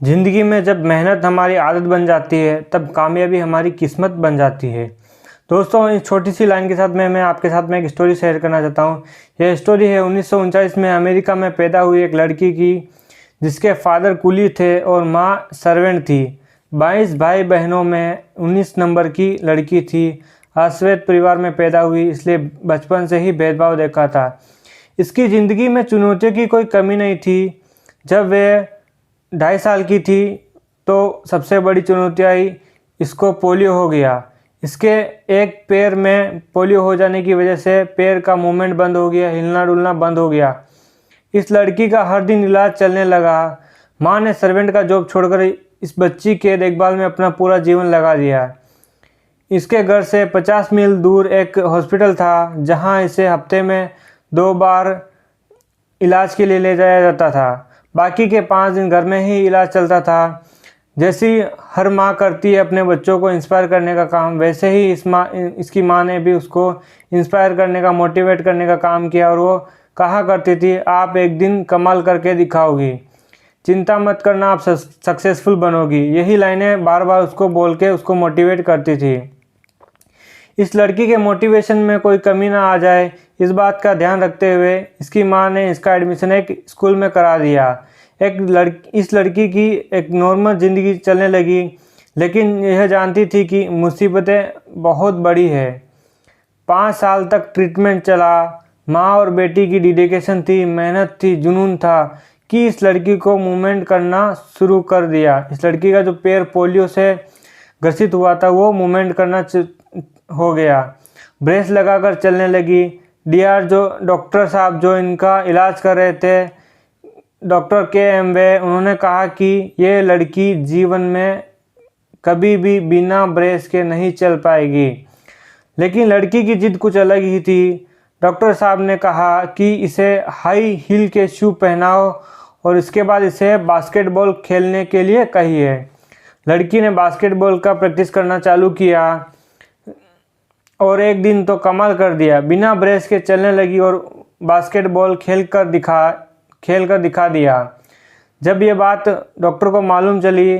ज़िंदगी में जब मेहनत हमारी आदत बन जाती है तब कामयाबी हमारी किस्मत बन जाती है। दोस्तों, इस छोटी सी लाइन के साथ मैं आपके साथ में एक स्टोरी शेयर करना चाहता हूँ। यह स्टोरी है 1939 में अमेरिका में पैदा हुई एक लड़की की, जिसके फादर कुली थे और माँ सर्वेंट थी। 22 भाई बहनों में 19 नंबर की लड़की थी। अश्वेत परिवार में पैदा हुई, इसलिए बचपन से ही भेदभाव देखा था। इसकी ज़िंदगी में चुनौतियों की कोई कमी नहीं थी। जब वे 2.5 साल की थी तो सबसे बड़ी चुनौती आई, इसको पोलियो हो गया। इसके एक पैर में पोलियो हो जाने की वजह से पैर का मूवमेंट बंद हो गया, हिलना डुलना बंद हो गया। इस लड़की का हर दिन इलाज चलने लगा। माँ ने सर्वेंट का जॉब छोड़कर इस बच्ची के देखभाल में अपना पूरा जीवन लगा दिया। इसके घर से 50 मील दूर एक हॉस्पिटल था, जहाँ इसे हफ्ते में 2 बार इलाज के लिए ले जाया जाता था। बाकी के 5 दिन घर में ही इलाज चलता था। जैसी हर माँ करती है अपने बच्चों को इंस्पायर करने का काम, वैसे ही इसकी माँ ने भी उसको इंस्पायर करने का, मोटिवेट करने का काम किया। और वो कहा करती थी, आप एक दिन कमाल करके दिखाओगी, चिंता मत करना, आप सक्सेसफुल बनोगी। यही लाइनें बार बार उसको बोल के उसको मोटिवेट करती थी। इस लड़की के मोटिवेशन में कोई कमी ना आ जाए, इस बात का ध्यान रखते हुए इसकी माँ ने इसका एडमिशन एक स्कूल में करा दिया। इस लड़की की एक नॉर्मल ज़िंदगी चलने लगी, लेकिन यह जानती थी कि मुसीबतें बहुत बड़ी है। 5 साल तक ट्रीटमेंट चला। माँ और बेटी की डेडिकेशन थी, मेहनत थी, जुनून था कि इस लड़की को मूवमेंट करना शुरू कर दिया। इस लड़की का जो पैर पोलियो से ग्रसित हुआ था वो मूवमेंट करना हो गया, ब्रेस लगाकर चलने लगी। जो डॉक्टर साहब जो इनका इलाज कर रहे थे, डॉक्टर KM वे, उन्होंने कहा कि ये लड़की जीवन में कभी भी बिना ब्रेस के नहीं चल पाएगी। लेकिन लड़की की जिद कुछ अलग ही थी। डॉक्टर साहब ने कहा कि इसे हाई हील के शू पहनाओ और इसके बाद इसे बास्केटबॉल खेलने के लिए कहिए। लड़की ने बास्केटबॉल का प्रैक्टिस करना चालू किया और एक दिन तो कमाल कर दिया, बिना ब्रेस के चलने लगी और बास्केटबॉल खेल कर दिखा दिया। जब ये बात डॉक्टर को मालूम चली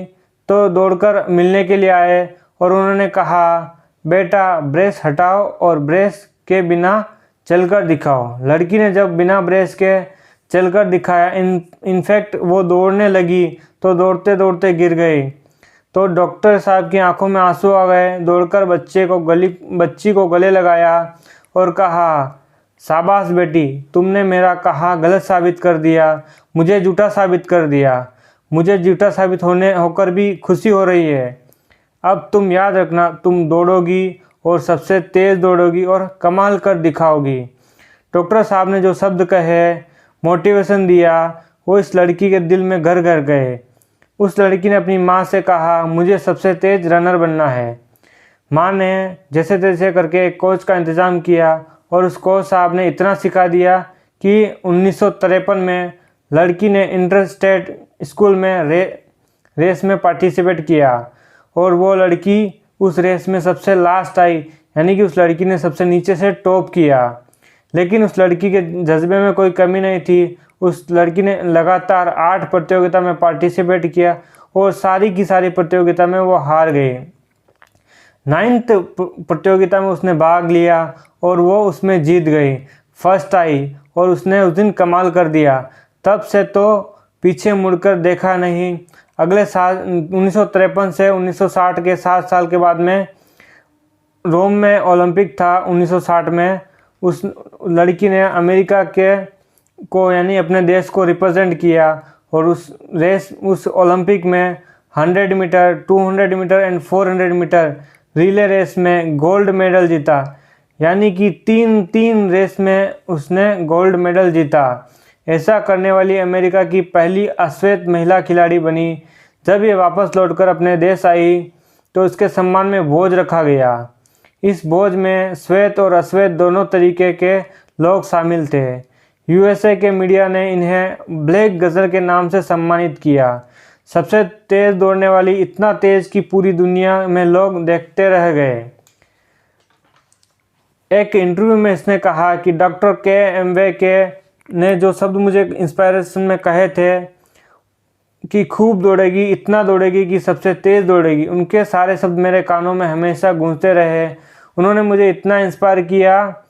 तो दौड़कर मिलने के लिए आए और उन्होंने कहा, बेटा ब्रेस हटाओ और ब्रेस के बिना चलकर दिखाओ। लड़की ने जब बिना ब्रेस के चलकर दिखाया, इनफैक्ट वो दौड़ने लगी तो दौड़ते दौड़ते गिर गई। तो डॉक्टर साहब की आंखों में आंसू आ गए। दौड़कर बच्ची को गले लगाया और कहा, शाबाश बेटी, तुमने मेरा कहा गलत साबित कर दिया, मुझे झूठा साबित कर दिया। मुझे झूठा साबित होकर भी खुशी हो रही है। अब तुम याद रखना, तुम दौड़ोगी और सबसे तेज़ दौड़ोगी और कमाल कर दिखाओगी। डॉक्टर साहब ने जो शब्द कहे, मोटिवेशन दिया, वो इस लड़की के दिल में घर घर गए। उस लड़की ने अपनी माँ से कहा, मुझे सबसे तेज़ रनर बनना है। माँ ने जैसे तैसे करके एक कोच का इंतज़ाम किया और उस कोच साहब ने इतना सिखा दिया कि 1953 में लड़की ने इंटर स्टेट स्कूल में रेस में पार्टिसिपेट किया और वो लड़की उस रेस में सबसे लास्ट आई, यानी कि उस लड़की ने सबसे नीचे से टॉप किया। लेकिन उस लड़की के जज्बे में कोई कमी नहीं थी। उस लड़की ने लगातार 8 प्रतियोगिता में पार्टिसिपेट किया और सारी की सारी प्रतियोगिता में वो हार गई। 9th प्रतियोगिता में उसने भाग लिया और वो उसमें जीत गई, फर्स्ट आई और उसने उस दिन कमाल कर दिया। तब से तो पीछे मुड़कर देखा नहीं। अगले साल 1953 से 1960 के 7 साल के बाद में रोम में ओलंपिक था। 1960 में उस लड़की ने अमेरिका को यानी अपने देश को रिप्रेजेंट किया और उस ओलंपिक में 100 metre, 200 metre and 400 metre relay race में गोल्ड मेडल जीता। यानी कि तीन रेस में उसने गोल्ड मेडल जीता। ऐसा करने वाली अमेरिका की पहली अश्वेत महिला खिलाड़ी बनी। जब ये वापस लौटकर अपने देश आई तो इसके सम्मान में भोज रखा गया। इस भोज में श्वेत और अश्वेत दोनों तरीके के लोग शामिल थे। USA के मीडिया ने इन्हें ब्लैक गज़ल के नाम से सम्मानित किया। सबसे तेज़ दौड़ने वाली, इतना तेज़ कि पूरी दुनिया में लोग देखते रह गए। एक इंटरव्यू में इसने कहा कि डॉक्टर KM वे ने जो शब्द मुझे इंस्पायरेशन में कहे थे कि खूब दौड़ेगी, इतना दौड़ेगी कि सबसे तेज़ दौड़ेगी। उनके सारे शब्द मेरे कानों में हमेशा गूंजते रहे। उन्होंने मुझे इतना इंस्पायर किया।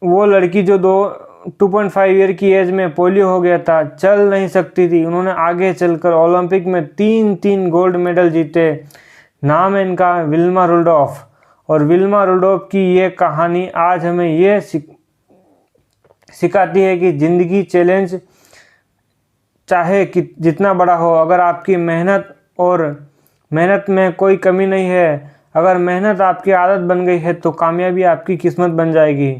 वो लड़की जो 2.5 ईयर की एज में पोलियो हो गया था, चल नहीं सकती थी, उन्होंने आगे चलकर ओलंपिक में 3 गोल्ड मेडल जीते। नाम है इनका विल्मा रुडोल्फ। और विल्मा रुडोल्फ की ये कहानी आज हमें ये सिखाती है कि ज़िंदगी चैलेंज चाहे कि जितना बड़ा हो, अगर आपकी मेहनत में कोई कमी नहीं है, अगर मेहनत आपकी आदत बन गई है तो कामयाबी आपकी किस्मत बन जाएगी।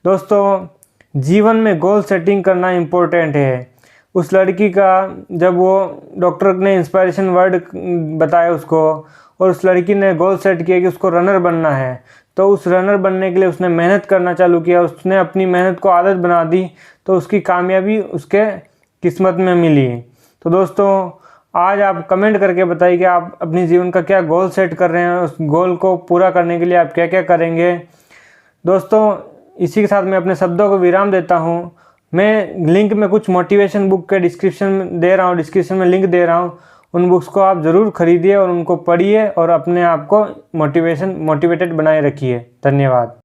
दोस्तों, जीवन में गोल सेटिंग करना इम्पोर्टेंट है। उस लड़की का जब वो डॉक्टर ने इंस्पिरेशन वर्ड बताया उसको, और उस लड़की ने गोल सेट किया कि उसको रनर बनना है, तो उस रनर बनने के लिए उसने मेहनत करना चालू किया। उसने अपनी मेहनत को आदत बना दी, तो उसकी कामयाबी उसके किस्मत में मिली। तो दोस्तों, आज आप कमेंट करके बताइए कि आप अपनी जीवन का क्या गोल सेट कर रहे हैं, उस गोल को पूरा करने के लिए आप क्या क्या करेंगे। दोस्तों, इसी के साथ मैं अपने शब्दों को विराम देता हूँ। मैं लिंक में कुछ मोटिवेशन बुक के डिस्क्रिप्शन में लिंक दे रहा हूँ। उन बुक्स को आप ज़रूर खरीदिए और उनको पढ़िए और अपने आप को मोटिवेटेड बनाए रखिए। धन्यवाद।